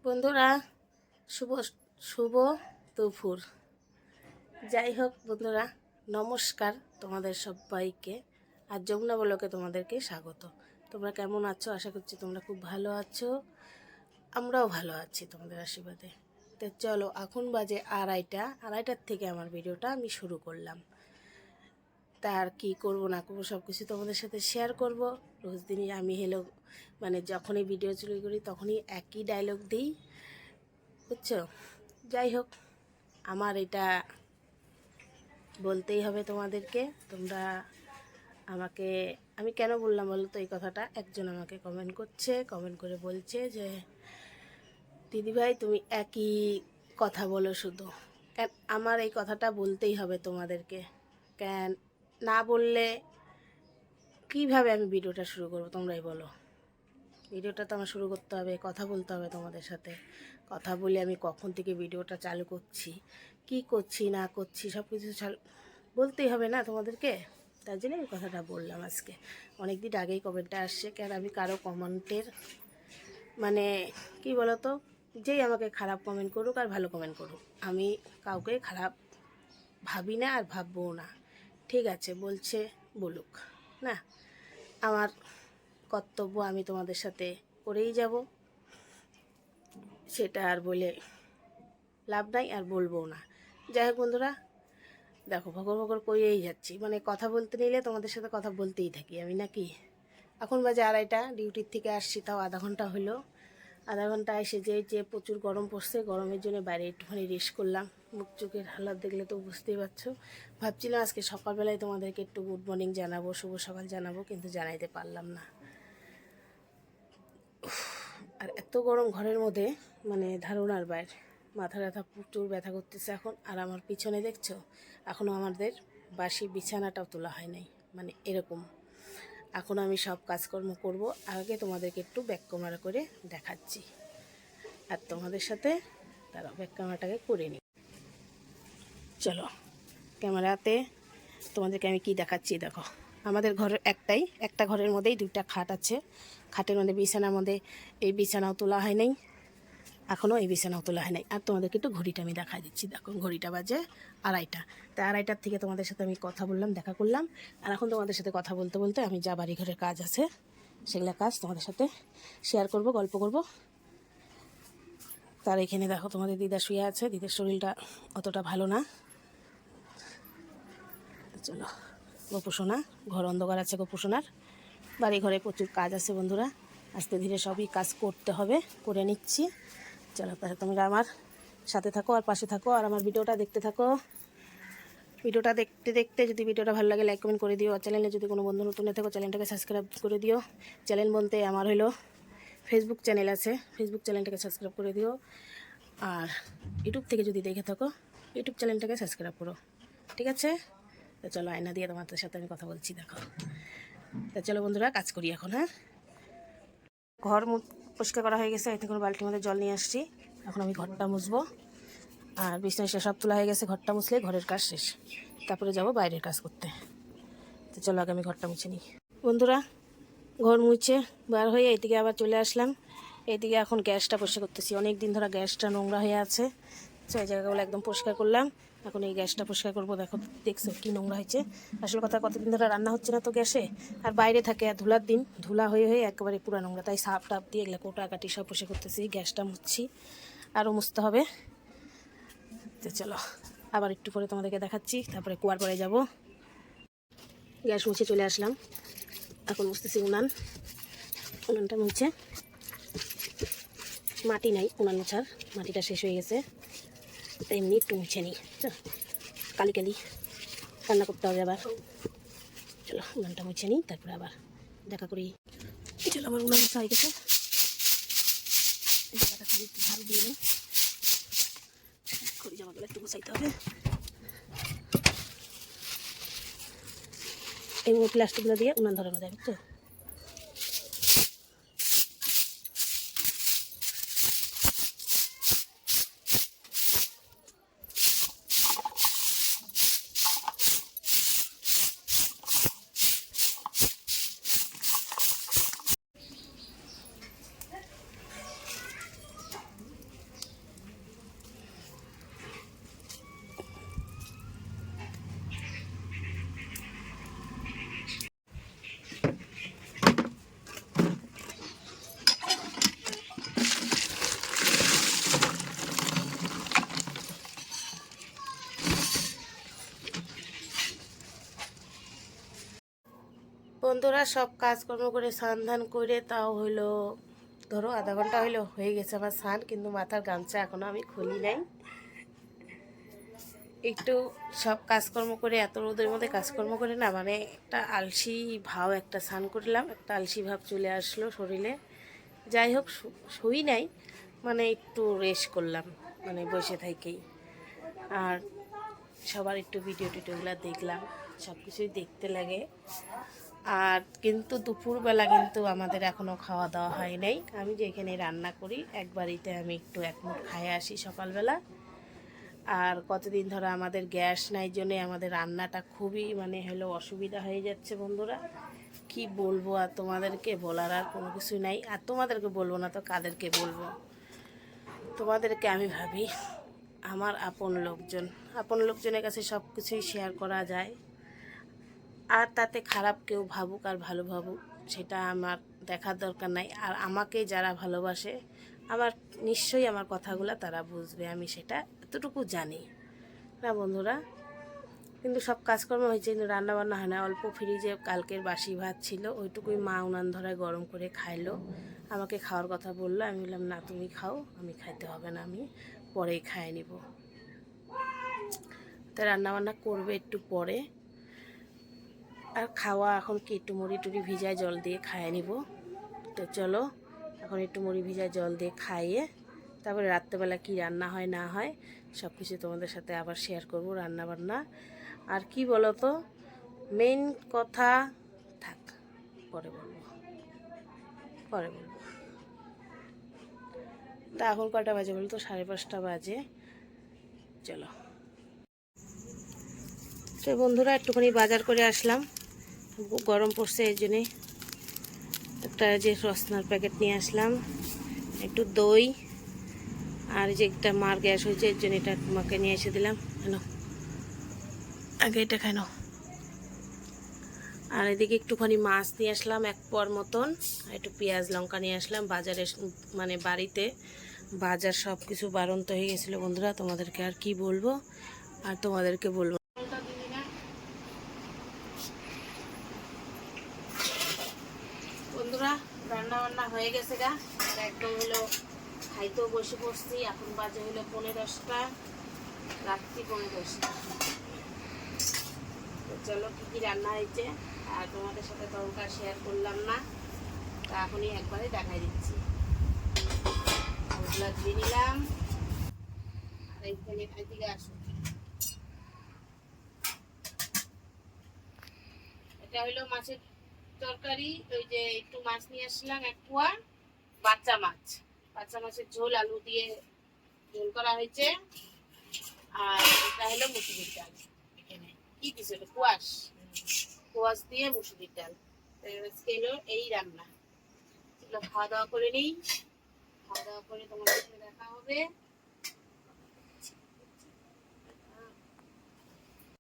বন্ধুরা, শুভ শুভ দুপুর। যাই হোক বন্ধুরা, নমস্কার তোমাদের সবাইকে। আর যমুনা ব্লগে তোমাদেরকে স্বাগত। তোমরা কেমন আছো? আশা করছি তোমরা খুব ভালো আছো। আমরাও ভালো আছি তোমাদের আশীর্বাদে। তো চলো, এখন বাজে আড়াইটার থেকে আমার ভিডিওটা আমি শুরু করলাম। তার কি করব না করব সব কিছু তোমাদের সাথে শেয়ার করব। রোজ দিনই আমি যখনই ভিডিও শুরু করি তখনই একই ডায়লগ দিই, বুঝছো? যাই হোক, আমার এটা বলতেই হবে তোমাদেরকে। তোমরা আমাকে, আমি কেন বললাম বলো তো এই কথাটা? একজন আমাকে কমেন্ট করে বলছে যে দিদিভাই তুমি একই কথা বলো শুধু। কেন আমার এই কথাটা বলতেই হবে তোমাদেরকে? কেন না বললে কিভাবে আমি ভিডিওটা শুরু করব? তোমরাই বলো। ভিডিওটা তো আমার শুরু করতে হবে, কথা বলতে হবে তোমাদের সাথে। কথা বলে আমি কখন থেকে ভিডিওটা চালু করছি, কি করছি না করছি সব কিছু বলতেই হবে না তোমাদেরকে? তার জন্য আমি কথাটা বললাম আজকে। অনেক দিন আগেই কমেন্টটা আসছে, কেন আমি কারো কমেন্টের কি বলতো, যেই আমাকে খারাপ কমেন্ট করুক আর ভালো কমেন্ট করুক, আমি কাউকে খারাপ ভাবি না আর ভাববও না। ঠিক আছে, বলছে বলুক না, আমার কর্তব্য আমি তোমাদের সাথে করেই যাব, সেটা আর বলে লাভ নাই, আর বলবো না। যাই হোক বন্ধুরা, দেখো ভগর ভগর করেই যাচ্ছি, কথা বলতে নিলে তোমাদের সাথে কথা বলতেই থাকি আমি নাকি। এখন বাজে আড়াইটা, ডিউটির থেকে আসছি তাও আধা ঘন্টা হলো। আধা ঘন্টা এসে যে প্রচুর গরম পড়ছে, গরমের জন্য বাইরে একটুখানি রেস্ট করলাম। মুখ চোখের হালাত দেখলে তো বুঝতেই পারছো। ভাবছিলাম আজকে সকালবেলায় তোমাদেরকে একটু গুড মর্নিং জানাবো, শুভ সকাল জানাবো, কিন্তু জানাইতে পারলাম না। আর এত গরম ঘরের মধ্যে, ধারণার বাইরে, মাথা ব্যথা, প্রচুর ব্যথা করতেছে এখন। আর আমার পিছনে দেখছো, এখনও আমাদের বাসি বিছানাটাও তোলা হয় নাই, এরকম। এখন আমি সব কাজকর্ম করব, আগে তোমাদেরকে একটু ব্যাক ক্যামেরা করে দেখাচ্ছি। আর তোমাদের সাথে তারা ব্যাক ক্যামেরাটাকে করে নিই। চলো, ক্যামেরাতে তোমাদেরকে আমি কি দেখাচ্ছি দেখো। আমাদের ঘরের একটা ঘরের মধ্যেই দুইটা খাট আছে। খাটের মধ্যে বিছানার মধ্যে এই বিছানাও তোলা হয় নাই, এখনও এই বিছানাও তোলা হয় নাই। আর তোমাদেরকে একটু ঘড়িটা আমি দেখাই দিচ্ছি, দেখো ঘড়িটা বাজে আড়াইটা। তাই আড়াইটার থেকে তোমাদের সাথে আমি কথা বললাম, দেখা করলাম। আর এখন তোমাদের সাথে কথা বলতে বলতে আমি যা বাড়ি ঘরের কাজ আছে সেগুলো কাজ তোমাদের সাথে শেয়ার করব, গল্প করব। তার এখানে দেখো তোমাদের দিদা শুয়ে আছে, দিদার শরীরটা অতটা ভালো না। চলো, গোপুসোনা, ঘর অন্ধকার আছে গোপুসোনার। বাড়ি ঘরে প্রচুর কাজ আছে বন্ধুরা, আস্তে ধীরে সবই কাজ করতে হবে, করে নিচ্ছি। চলো, তাহলে তোমরা আমার সাথে থাকো আর পাশে থাকো, আর আমার ভিডিওটা দেখতে থাকো। ভিডিওটা দেখতে দেখতে যদি ভিডিওটা ভালো লাগে লাইক কমেন্ট করে দিও। আর চ্যানেলে যদি কোনো বন্ধু নতুন থাকো, চ্যানেলটাকে সাবস্ক্রাইব করে দিও। চ্যানেল বলতে আমার হলো ফেসবুক চ্যানেল আছে, ফেসবুক চ্যানেলটাকে সাবস্ক্রাইব করে দিও। আর ইউটিউব থেকে যদি দেখে থাকো, ইউটিউব চ্যানেলটাকে সাবস্ক্রাইব করো, ঠিক আছে? তো চলো, আয়না দিয়ে তোমাদের সাথে আমি কথা বলছি, দেখো। তো চলো বন্ধুরা, কাজ করি এখন। হ্যাঁ, ঘর পরিষ্কার করা হয়ে গেছে, এখন বালতির মধ্যে জল নিয়ে আসছি। এখন আমি ঘরটা মুছবো। আর বিছানা সব তোলা হয়ে গেছে, ঘরটা মুছলে ঘরের কাজ শেষ। তারপরে যাব বাইরের কাজ করতে। তো চলো, আগে আমি ঘরটা মুছে নিই বন্ধুরা। ঘর মুছে বার হয়ে এদিকে আবার চলে আসলাম। এদিকে এখন গ্যাসটা পরিষ্কার করতেছি, অনেক দিন ধরে গ্যাসটা নোংরা হয়ে আছে। এই জায়গাগুলো একদম পরিষ্কার করলাম, এখন এই গ্যাসটা পরিষ্কার করবো। দেখছো কি নোংরা হয়েছে। আসল কথা, কতদিন ধরে রান্না হচ্ছে না তো গ্যাসে, আর বাইরে থাকে, আর ধুলার দিন ধুলা হয়ে হয়ে একেবারে পুরো নোংরা। তাই সাপ টাপ দিয়ে এগুলো কোটা কাটি সব পরিষ্কার করতেছি, গ্যাসটা মুছছি, আরও মুছতে হবে। তো চলো, আবার একটু পরে তোমাদেরকে দেখাচ্ছি, তারপরে কুয়ার পরে যাব। গ্যাস মুছে চলে আসলাম, এখন মুছতেছি উনানটা মুছে। মাটি নাই উনান মোছার, মাটিটা শেষ হয়ে গেছে, তাই এমনি একটু মুছে নিই। কালি কালি রান্না করতে হবে আবার। চলো, উনানটা মুছে নিই, তারপরে আবার দেখা করি। চলো, আমার উনান মোছা হয়ে গেছে, জায়গাটা খালি একটু ঝাড়ু দিয়ে নিই। খড়ি জামাগুলো একটু গোছাইতে হবে। এই প্লাস্টিকগুলো দিয়ে উনান ধরানো যায়, বুঝছো? বন্ধুরা সব কাজকর্ম করে স্নান ধান করে তাও হইলো ধরো আধা ঘন্টা হইলো হয়ে গেছে আমার স্নান, কিন্তু মাথার গামছা এখনও আমি খুলি নাই। একটু সব কাজকর্ম করে এত রোদের মধ্যে কাজকর্ম করে না মানে একটা আলসি ভাব, একটা স্নান করলাম একটা আলসি ভাব চলে আসলো শরীরে। যাই হোক শুই নাই, মানে একটু রেস্ট করলাম মানে বসে থেকেই। আর সবার একটু ভিডিও টিডিওগুলো দেখলাম, সব কিছুই দেখতে লাগে। আর কিন্তু দুপুরবেলা কিন্তু আমাদের এখনও খাওয়া দাওয়া হয় নাই। আমি যেখানে রান্না করি একবারিতে আমি একটু এক মুঠ খাইয়ে আসি সকালবেলা। আর কতদিন ধরে আমাদের গ্যাস নাই জন্যে আমাদের রান্নাটা খুবই মানে হলো অসুবিধা হয়ে যাচ্ছে বন্ধুরা। কি বলবো আর তোমাদেরকে, বলার আর কোনো কিছু নাই। আর তোমাদেরকে বলবো না তো কাদেরকে বলবো? তোমাদেরকে আমি ভাবি আমার আপন লোকজনের কাছে সব কিছুই শেয়ার করা যায়। আর তাতে খারাপ কেউ ভাবুক আর ভালো ভাবুক সেটা আমার দেখার দরকার নাই। আর আমাকে যারা ভালোবাসে আমার নিশ্চয়ই আমার কথাগুলো তারা বুঝবে, আমি সেটা এতটুকু জানি না বন্ধুরা। কিন্তু সব কাজকর্ম হয়েছে কিন্তু রান্নাবান্না হয় না। অল্প ফ্রিজে কালকের বাসি ভাত ছিল, ওইটুকুই মা উনান ধরায় গরম করে খাইলো। আমাকে খাওয়ার কথা বললো, আমি বললাম না তুমি খাও, আমি খাইতে হবে না, আমি পরেই খাই নিব। তাই রান্নাবান্না করবে একটু পরে। আর খাওয়া এখন কি একটু মুড়ি টুড়ি ভিজায় জল দিয়ে খাইয়ে নিব। তো চলো এখন একটু মুড়ি ভিজায় জল দিয়ে খাইয়ে তারপরে রাত্রেবেলা কি রান্না হয় না হয় সব কিছু তোমাদের সাথে আবার শেয়ার করব রান্না বান্না। আর কি বলো তো, মেইন কথা থাক পরে বলবো। তা এখন কয়টা বাজে বলো তো? 5:30 বাজে। চলো তো বন্ধুরা একটুখানি বাজার করে আসলাম, গরম পড়ছে এই জন্যে একটা যে রসনার প্যাকেট নিয়ে আসলাম, একটু দই, আর যে একটা মার গ্যাস হয়েছে এর জন্য এটা তোমাকে নিয়ে এসে দিলাম। হ্যালো আগে এটা খাই নাও। আর এদিকে একটুখানি মাছ নিয়ে আসলাম 1 পোয়ার মতন, আর একটু পেঁয়াজ লঙ্কা নিয়ে আসলাম। বাজারে মানে বাড়িতে বাজার সব কিছু বারন্ত হয়ে গেছিলো বন্ধুরা, তোমাদেরকে আর কি বলবো, আর তোমাদেরকে বলবো। বন্ধুরা রান্না বান্না হয়ে গেছে গা, আর একদম হলো খাইতেও বসে পড়ছি। এখন বাজে হলো 10:30, রাত্রি 10:30। তো চলো কী কী রান্না হয়েছে আর তোমাদের সাথে তরকার শেয়ার করলাম না, তা এখনই একবারে দেখাই দিচ্ছি। ওগুলো দিয়ে নিলাম। আর এইখানে দিকে আসো, এটা হলো মাছের তরকারি। ওই যে একটু মাছ নিয়ে আসলাম 1 পোয়া, বাচ্চা মাছের ঝোল আলু দিয়ে ঝোল করা হয়েছে। আর এটা হলো মুসুরির ডাল, এখানে কি দিছিল কোয়াশ দিয়ে মুসুরির ডাল। আজকে হলো এই রান্না। খাওয়া দাওয়া করে নিই, খাওয়া দাওয়া করে তোমার সাথে দেখা হবে।